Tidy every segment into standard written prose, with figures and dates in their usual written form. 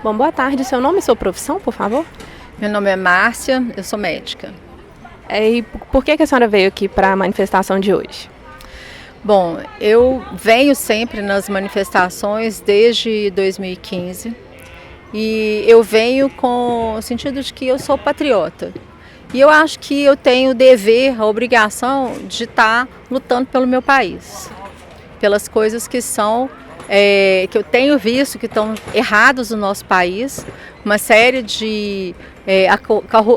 Bom, boa tarde. Seu nome e sua profissão, por favor? Meu nome é Márcia, eu sou médica. E por que a senhora veio aqui para a manifestação de hoje? Bom, eu venho sempre nas manifestações desde 2015 e eu venho com o sentido de que eu sou patriota. E eu acho que eu tenho o dever, a obrigação de estar lutando pelo meu país, pelas coisas que são, que eu tenho visto que estão erradas no nosso país, uma série de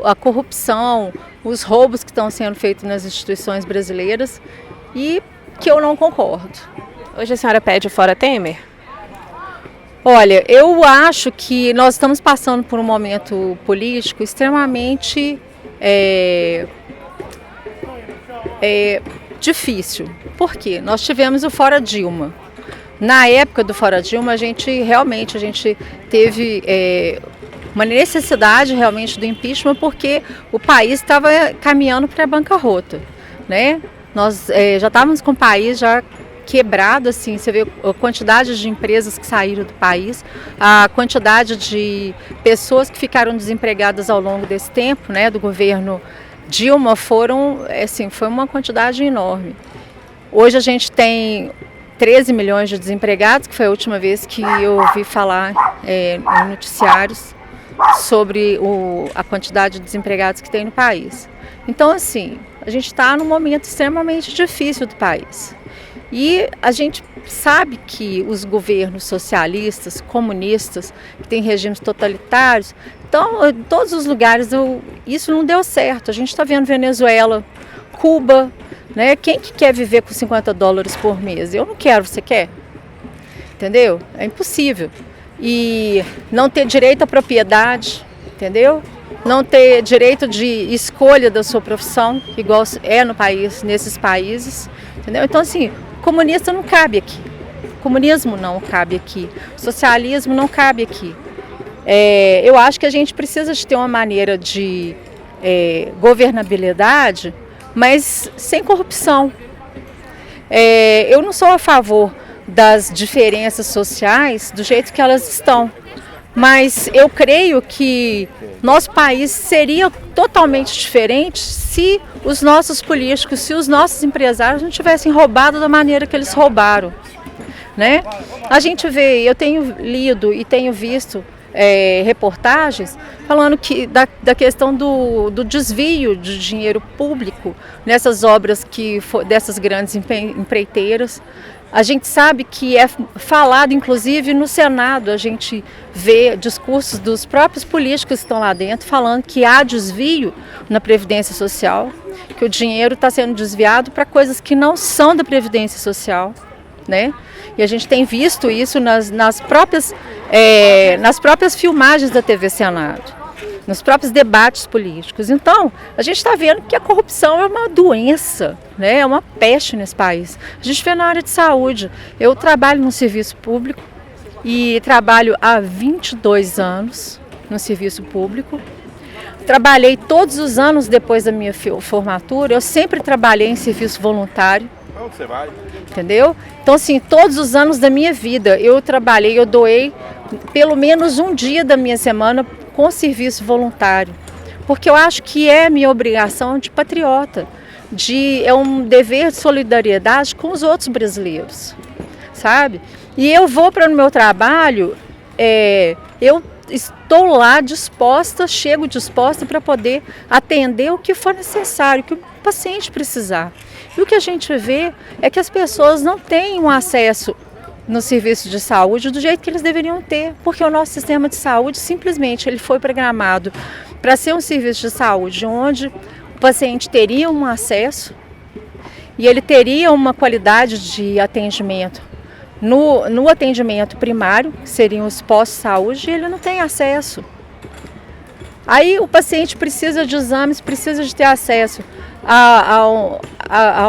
a corrupção, os roubos que estão sendo feitos nas instituições brasileiras e que eu não concordo. Hoje a senhora pede fora Temer? Olha, eu acho que nós estamos passando por um momento político extremamente difícil. Por quê? Nós tivemos o fora Dilma. Na época do fora Dilma, a gente teve uma necessidade realmente do impeachment porque o país estava caminhando para a bancarrota, né? Nós já estávamos com o país já quebrado, assim, você vê a quantidade de empresas que saíram do país, a quantidade de pessoas que ficaram desempregadas ao longo desse tempo, né, do governo Dilma, foi uma quantidade enorme. Hoje a gente tem 13 milhões de desempregados, que foi a última vez que eu ouvi falar em noticiários sobre a quantidade de desempregados que tem no país. Então, assim, a gente está num momento extremamente difícil do país. E a gente sabe que os governos socialistas, comunistas, que têm regimes totalitários, então, em todos os lugares isso não deu certo. A gente está vendo Venezuela, Cuba, né? Quem que quer viver com $50 por mês? Eu não quero, você quer? Entendeu? É impossível. E não ter direito à propriedade, entendeu? Não ter direito de escolha da sua profissão, igual é no país, nesses países, entendeu? Então, assim, comunista não cabe aqui, comunismo não cabe aqui, socialismo não cabe aqui. Eu acho que a gente precisa de ter uma maneira de governabilidade, mas sem corrupção. Eu não sou a favor das diferenças sociais do jeito que elas estão, mas eu creio que nosso país seria totalmente diferente se os nossos políticos, se os nossos empresários não tivessem roubado da maneira que eles roubaram, né? A gente vê, eu tenho lido e tenho visto reportagens falando da questão do desvio de dinheiro público nessas obras dessas grandes empreiteiras. A gente sabe que é falado, inclusive, no Senado, a gente vê discursos dos próprios políticos que estão lá dentro falando que há desvio na Previdência Social, que o dinheiro está sendo desviado para coisas que não são da Previdência Social, né? E a gente tem visto isso nas próprias filmagens da TV Senado, nos próprios debates políticos. Então, a gente está vendo que a corrupção é uma doença, né? É uma peste nesse país. A gente vê na área de saúde. Eu trabalho no serviço público e trabalho há 22 anos no serviço público. Trabalhei todos os anos depois da minha formatura, eu sempre trabalhei em serviço voluntário. Onde você vai? Entendeu? Então, assim, todos os anos da minha vida eu trabalhei, eu doei pelo menos um dia da minha semana com serviço voluntário, porque eu acho que é minha obrigação de patriota, é um dever de solidariedade com os outros brasileiros, sabe? E eu vou para o meu trabalho, eu estou lá chego disposta para poder atender o que for necessário, o que o paciente precisar. E o que a gente vê é que as pessoas não têm um acesso no serviço de saúde do jeito que eles deveriam ter, porque o nosso sistema de saúde simplesmente ele foi programado para ser um serviço de saúde onde o paciente teria um acesso e ele teria uma qualidade de atendimento no atendimento primário, que seriam os postos-saúde, e ele não tem acesso. Aí o paciente precisa de exames, precisa de ter acesso a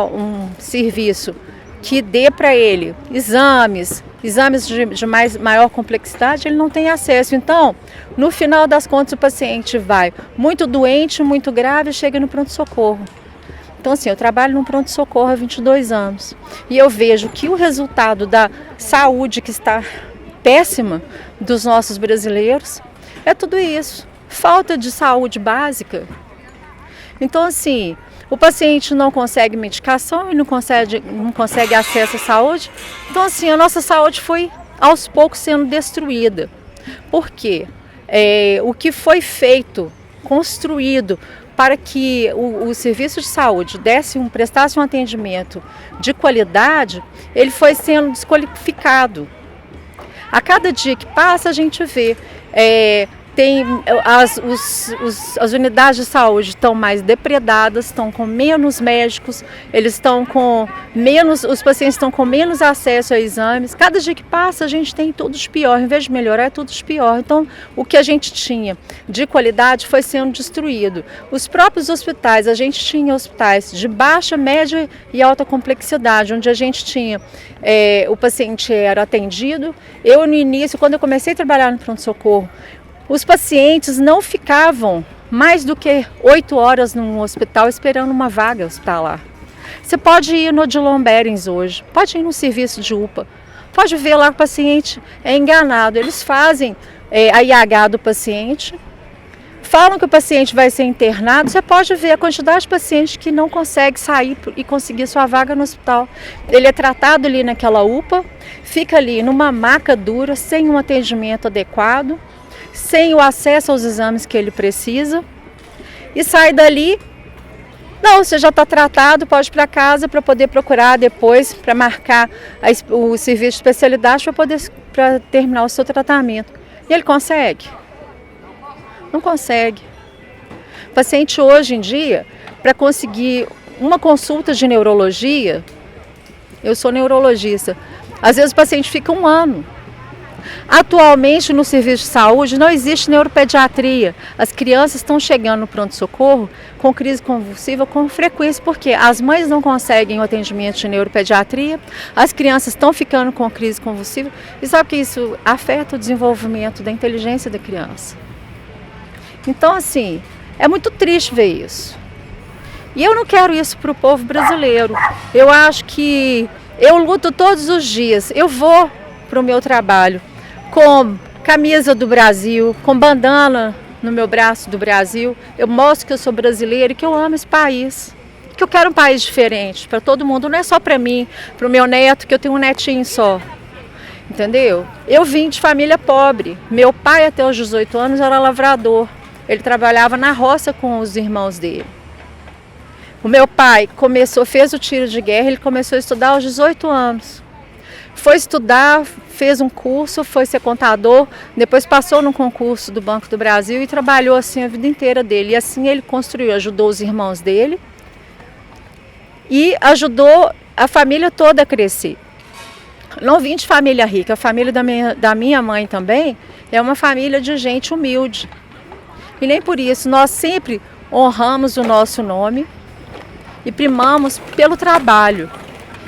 um serviço que dê para ele exames de maior complexidade, ele não tem acesso. Então, no final das contas, o paciente vai muito doente, muito grave, e chega no pronto-socorro. Então, assim, eu trabalho no pronto-socorro há 22 anos e eu vejo que o resultado da saúde que está péssima dos nossos brasileiros é tudo isso. Falta de saúde básica. Então, assim, o paciente não consegue medicação e não consegue acesso à saúde. Então, assim, a nossa saúde foi aos poucos sendo destruída. Por quê? O que foi feito, construído para que o serviço de saúde prestasse um atendimento de qualidade, ele foi sendo desqualificado. A cada dia que passa, a gente vê as unidades de saúde estão mais depredadas, estão com menos médicos, os pacientes estão com menos acesso a exames. Cada dia que passa, a gente tem tudo de pior. Em vez de melhorar, é tudo de pior. Então, o que a gente tinha de qualidade foi sendo destruído. Os próprios hospitais, a gente tinha hospitais de baixa, média e alta complexidade, onde a gente tinha, o paciente era atendido. Eu, no início, quando eu comecei a trabalhar no pronto-socorro, os pacientes não ficavam mais do que 8 horas num hospital esperando uma vaga hospitalar. Você pode ir no Odilon Berens hoje, pode ir no serviço de UPA, pode ver lá que o paciente é enganado. Eles fazem a IH do paciente, falam que o paciente vai ser internado, você pode ver a quantidade de pacientes que não consegue sair e conseguir sua vaga no hospital. Ele é tratado ali naquela UPA, fica ali numa maca dura, sem um atendimento adequado, sem o acesso aos exames que ele precisa, e sai dali, não, você já está tratado, pode ir para casa para poder procurar depois, para marcar o serviço de especialidade para terminar o seu tratamento. E ele consegue? Não consegue. O paciente hoje em dia, para conseguir uma consulta de neurologia, eu sou neurologista, às vezes o paciente fica 1 ano. Atualmente, no serviço de saúde, não existe neuropediatria. As crianças estão chegando no pronto-socorro com crise convulsiva com frequência, porque as mães não conseguem o atendimento de neuropediatria, as crianças estão ficando com crise convulsiva, e sabe que isso afeta o desenvolvimento da inteligência da criança. Então, assim, é muito triste ver isso. E eu não quero isso para o povo brasileiro. Eu acho que eu luto todos os dias. Eu vou para o meu trabalho com camisa do Brasil, com bandana no meu braço do Brasil. Eu mostro que eu sou brasileira e que eu amo esse país. Que eu quero um país diferente para todo mundo, não é só para mim, para o meu neto, que eu tenho um netinho só. Entendeu? Eu vim de família pobre. Meu pai, até os 18 anos, era lavrador. Ele trabalhava na roça com os irmãos dele. O meu pai fez o tiro de guerra, ele começou a estudar aos 18 anos. Foi estudar, fez um curso, foi ser contador, depois passou no concurso do Banco do Brasil e trabalhou assim a vida inteira dele. E assim ele ajudou os irmãos dele e ajudou a família toda a crescer. Não vim de família rica, a família da minha mãe também é uma família de gente humilde. E nem por isso, nós sempre honramos o nosso nome e primamos pelo trabalho.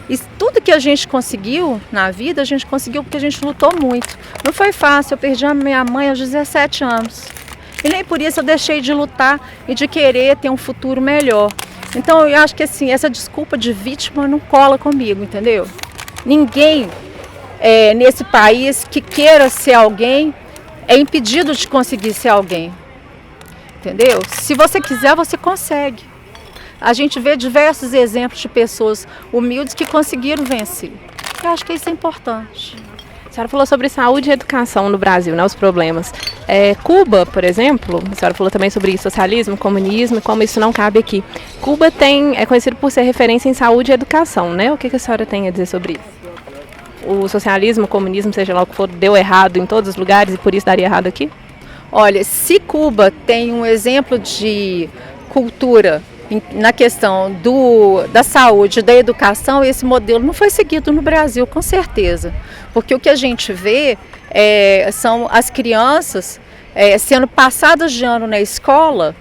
E tudo que a gente conseguiu na vida, a gente conseguiu porque a gente lutou muito. Não foi fácil, eu perdi a minha mãe aos 17 anos. E nem por isso eu deixei de lutar e de querer ter um futuro melhor. Então eu acho que assim, essa desculpa de vítima não cola comigo, entendeu? Ninguém nesse país que queira ser alguém é impedido de conseguir ser alguém. Entendeu? Se você quiser, você consegue. A gente vê diversos exemplos de pessoas humildes que conseguiram vencer. Eu acho que isso é importante. A senhora falou sobre saúde e educação no Brasil, né, os problemas. Cuba, por exemplo, a senhora falou também sobre socialismo, comunismo e como isso não cabe aqui. Cuba é conhecido por ser referência em saúde e educação, né? O que a senhora tem a dizer sobre isso? O socialismo, o comunismo, seja lá o que for, deu errado em todos os lugares e por isso daria errado aqui? Olha, se Cuba tem um exemplo de cultura na questão da saúde, da educação, esse modelo não foi seguido no Brasil, com certeza. Porque o que a gente vê são as crianças sendo passadas de ano na escola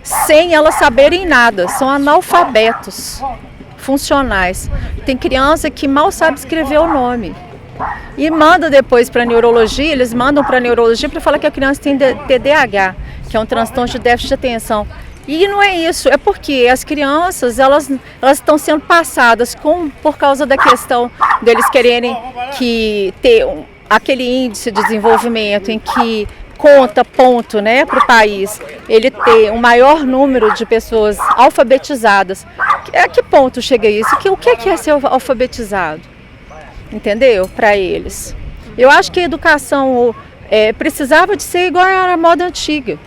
sem elas saberem nada, são analfabetos funcionais. Tem criança que mal sabe escrever o nome. E manda depois para a neurologia, eles mandam para a neurologia para falar que a criança tem TDAH, que é um transtorno de déficit de atenção. E não é isso, é porque as crianças elas estão sendo passadas por causa da questão deles quererem aquele índice de desenvolvimento em que conta ponto, né, para o país, ele ter um maior número de pessoas alfabetizadas. A que ponto chega isso? O que é ser alfabetizado? Entendeu? Para eles. Eu acho que a educação precisava de ser igual à moda antiga,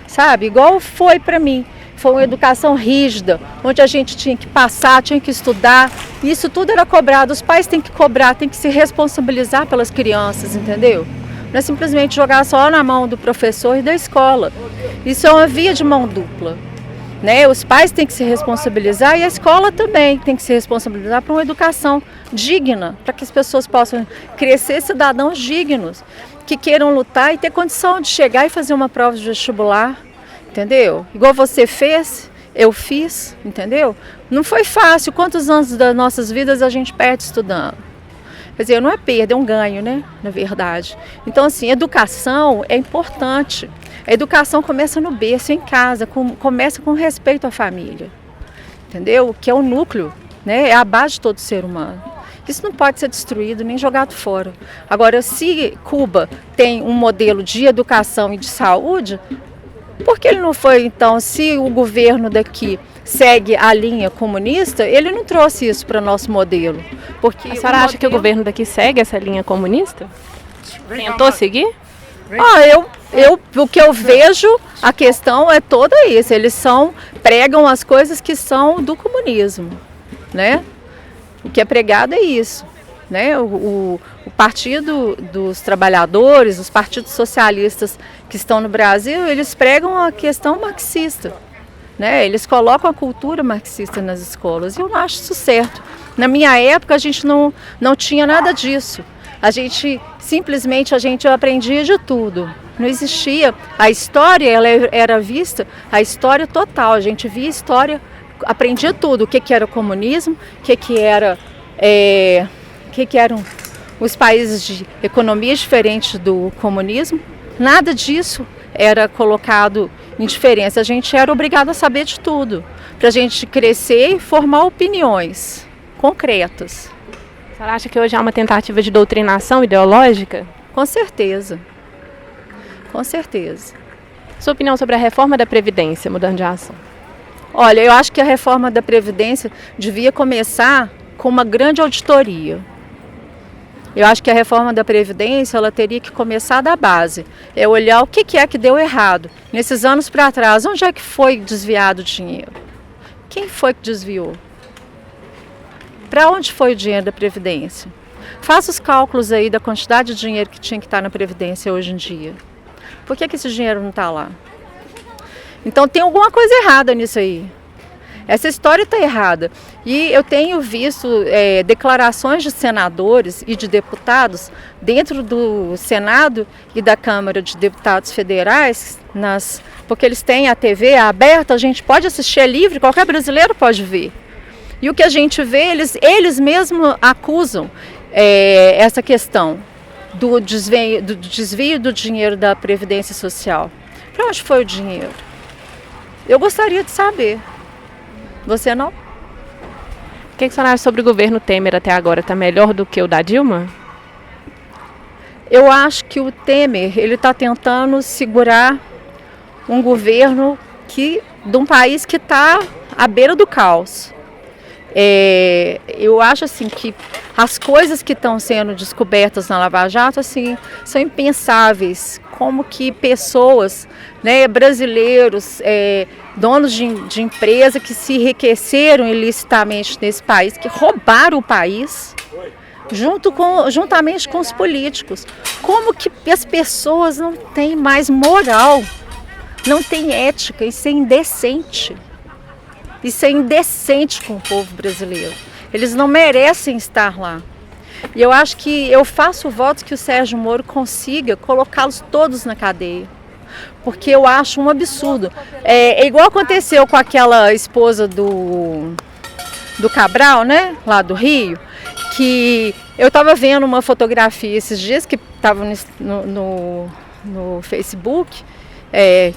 sabe? Igual foi para mim. Foi uma educação rígida, onde a gente tinha que passar, tinha que estudar. E isso tudo era cobrado. Os pais têm que cobrar, têm que se responsabilizar pelas crianças, entendeu? Não é simplesmente jogar só na mão do professor e da escola. Isso é uma via de mão dupla, né? Os pais têm que se responsabilizar e a escola também tem que se responsabilizar para uma educação digna, para que as pessoas possam crescer cidadãos dignos, que queiram lutar e ter condição de chegar e fazer uma prova de vestibular, entendeu? Igual você fez, eu fiz, entendeu? Não foi fácil. Quantos anos das nossas vidas a gente perde estudando? Quer dizer, não é perda, é um ganho, né? Na verdade. Então, assim, educação é importante. A educação começa no berço, em casa, começa com respeito à família, entendeu? Que é o núcleo, né? É a base de todo ser humano. Isso não pode ser destruído nem jogado fora. Agora, se Cuba tem um modelo de educação e de saúde, por que ele não foi, então, se o governo daqui segue a linha comunista, ele não trouxe isso para o nosso modelo? Porque a senhora acha que o governo daqui segue essa linha comunista? Tentou seguir? O que eu vejo, a questão é toda isso. Eles pregam as coisas que são do comunismo, né? O que é pregado é isso, né? O Partido dos Trabalhadores, os partidos socialistas que estão no Brasil, eles pregam a questão marxista, né? Eles colocam a cultura marxista nas escolas e eu não acho isso certo. Na minha época a gente não tinha nada disso. A gente aprendia de tudo. Não existia. A história ela era vista, a história total. A gente via história, aprendia tudo. O que era o comunismo, o que eram os países de economia diferente do comunismo. Nada disso era colocado em diferença. A gente era obrigado a saber de tudo, para a gente crescer e formar opiniões concretas. A senhora acha que hoje há uma tentativa de doutrinação ideológica? Com certeza. Com certeza. Sua opinião sobre a reforma da Previdência, mudando de assunto? Olha, eu acho que a reforma da Previdência devia começar com uma grande auditoria. Eu acho que a reforma da Previdência ela teria que começar da base. É olhar o que é que deu errado. Nesses anos para trás, onde é que foi desviado o dinheiro? Quem foi que desviou? Para onde foi o dinheiro da Previdência? Faça os cálculos aí da quantidade de dinheiro que tinha que estar na Previdência hoje em dia. Por que esse dinheiro não está lá? Então tem alguma coisa errada nisso aí. Essa história está errada. E eu tenho visto declarações de senadores e de deputados dentro do Senado e da Câmara de Deputados Federais, porque eles têm a TV aberta, a gente pode assistir, é livre, qualquer brasileiro pode ver. E o que a gente vê, eles mesmos acusam essa questão do desvio do dinheiro da Previdência Social. Para onde foi o dinheiro? Eu gostaria de saber. Você não? O que a senhora acha sobre o governo Temer até agora? Está melhor do que o da Dilma? Eu acho que o Temer ele está tentando segurar um governo de um país que está à beira do caos. Eu acho assim que as coisas que estão sendo descobertas na Lava Jato assim, são impensáveis. Como que pessoas, né, brasileiros, donos de empresa que se enriqueceram ilicitamente nesse país, que roubaram o país, juntamente com os políticos. Como que as pessoas não têm mais moral, não têm ética, isso é indecente. Isso é indecente com o povo brasileiro. Eles não merecem estar lá. E eu acho que eu faço votos que o Sérgio Moro consiga colocá-los todos na cadeia. Porque eu acho um absurdo. É igual aconteceu com aquela esposa do Cabral, né? Lá do Rio. Que eu estava vendo uma fotografia esses dias que estava no Facebook.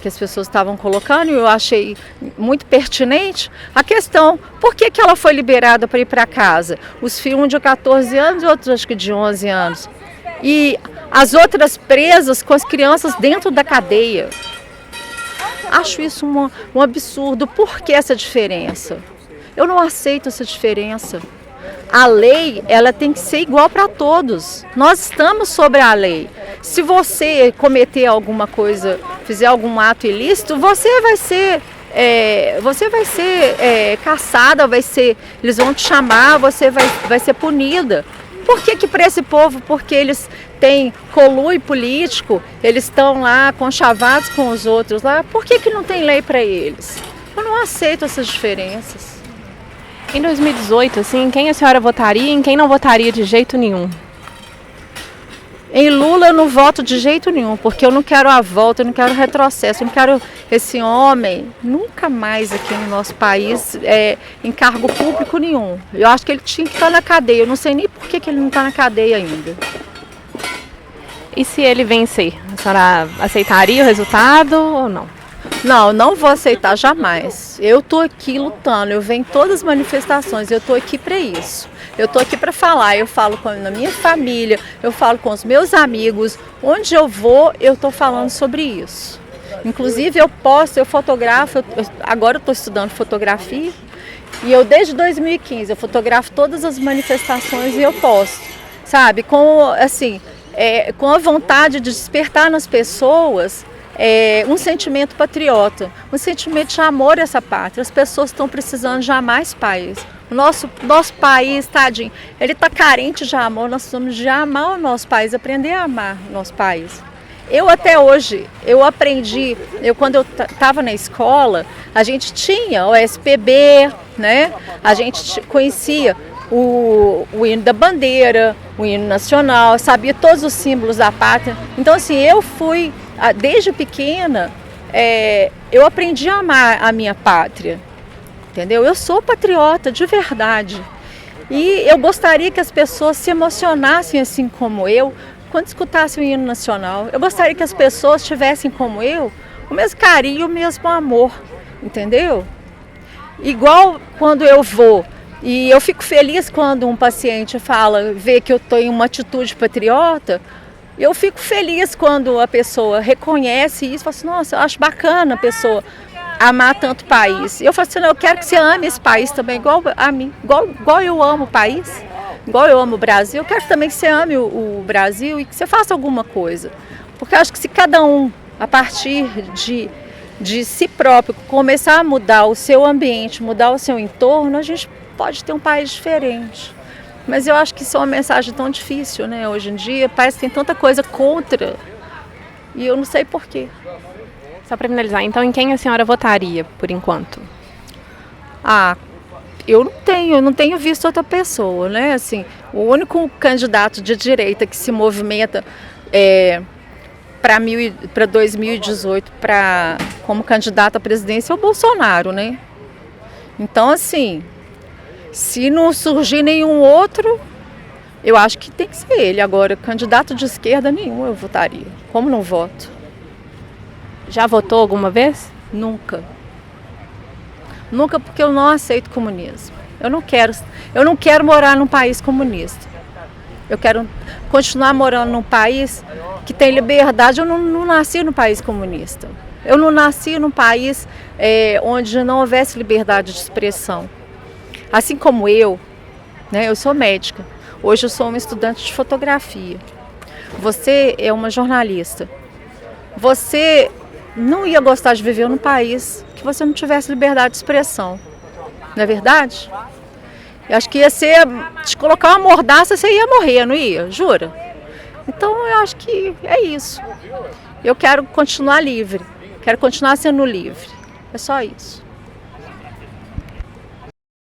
Que as pessoas estavam colocando, e eu achei muito pertinente a questão, por que ela foi liberada para ir para casa? Os filhos, um de 14 anos e outros acho que de 11 anos. e as outras presas com as crianças dentro da cadeia. Acho isso um absurdo. Por que essa diferença? Eu não aceito essa diferença. A lei, ela tem que ser igual para todos. Nós estamos sobre a lei. Se você cometer alguma coisa, fizer algum ato ilícito, você vai ser caçada, eles vão te chamar, você vai ser punida. Por que para esse povo? Porque eles têm conluio político, eles estão lá conchavados com os outros lá. Por que não tem lei para eles? Eu não aceito essas diferenças. Em 2018, assim, quem a senhora votaria e em quem não votaria de jeito nenhum? Em Lula eu não voto de jeito nenhum, porque eu não quero a volta, eu não quero retrocesso, eu não quero esse homem nunca mais aqui no nosso país em cargo público nenhum. Eu acho que ele tinha que estar na cadeia, eu não sei nem por que ele não está na cadeia ainda. E se ele vencer, a senhora aceitaria o resultado ou não? Não, não vou aceitar jamais. Eu estou aqui lutando, eu venho em todas as manifestações, eu estou aqui para isso. Eu estou aqui para falar, eu falo na minha família, eu falo com os meus amigos, onde eu vou, eu estou falando sobre isso. Inclusive eu fotografo, agora eu estou estudando fotografia e eu desde 2015 eu fotografo todas as manifestações e eu posto, sabe, com a vontade de despertar nas pessoas um sentimento patriota, um sentimento de amor a essa pátria. As pessoas estão precisando de amar esse país. O nosso país, tadinho, ele está carente de amor, nós precisamos de amar o nosso país, aprender a amar o nosso país. Eu até hoje, eu aprendi, quando eu estava na escola, a gente tinha o SPB, né? A gente conhecia o hino da bandeira, o hino nacional, sabia todos os símbolos da pátria. Então assim, eu fui, desde pequena, eu aprendi a amar a minha pátria, entendeu? Eu sou patriota de verdade e eu gostaria que as pessoas se emocionassem assim como eu quando escutassem o hino nacional. Eu gostaria que as pessoas tivessem como eu o mesmo carinho, o mesmo amor, entendeu? Igual quando eu vou e eu fico feliz quando um paciente vê que eu tenho uma atitude patriota. Eu fico feliz quando a pessoa reconhece isso, fala assim, nossa, eu acho bacana a pessoa amar tanto o país. Eu falo assim, não, eu quero que você ame esse país também, igual a mim, igual eu amo o país, igual eu amo o Brasil. Eu quero também que você ame o Brasil e que você faça alguma coisa. Porque eu acho que se cada um, a partir de si próprio, começar a mudar o seu ambiente, mudar o seu entorno, a gente pode ter um país diferente. Mas eu acho que isso é uma mensagem tão difícil, né? Hoje em dia parece que tem tanta coisa contra e eu não sei porquê. Só para finalizar, então em quem a senhora votaria por enquanto? Eu não tenho visto outra pessoa, né? Assim, o único candidato de direita que se movimenta para 2018 como candidato à presidência é o Bolsonaro, né? Então, assim, se não surgir nenhum outro, eu acho que tem que ser ele. Agora, candidato de esquerda nenhum eu votaria. Como não voto? Já votou alguma vez? Nunca. Nunca, porque eu não aceito comunismo. Eu não quero morar num país comunista. Eu quero continuar morando num país que tem liberdade. Eu não nasci num país comunista. Eu não nasci num país onde não houvesse liberdade de expressão. Assim como eu, né, eu sou médica, hoje eu sou uma estudante de fotografia. Você é uma jornalista. Você não ia gostar de viver num país que você não tivesse liberdade de expressão. Não é verdade? Eu acho que ia ser, te colocar uma mordaça, você ia morrer, não ia? Jura? Então eu acho que é isso. Eu quero continuar livre, quero continuar sendo livre. É só isso.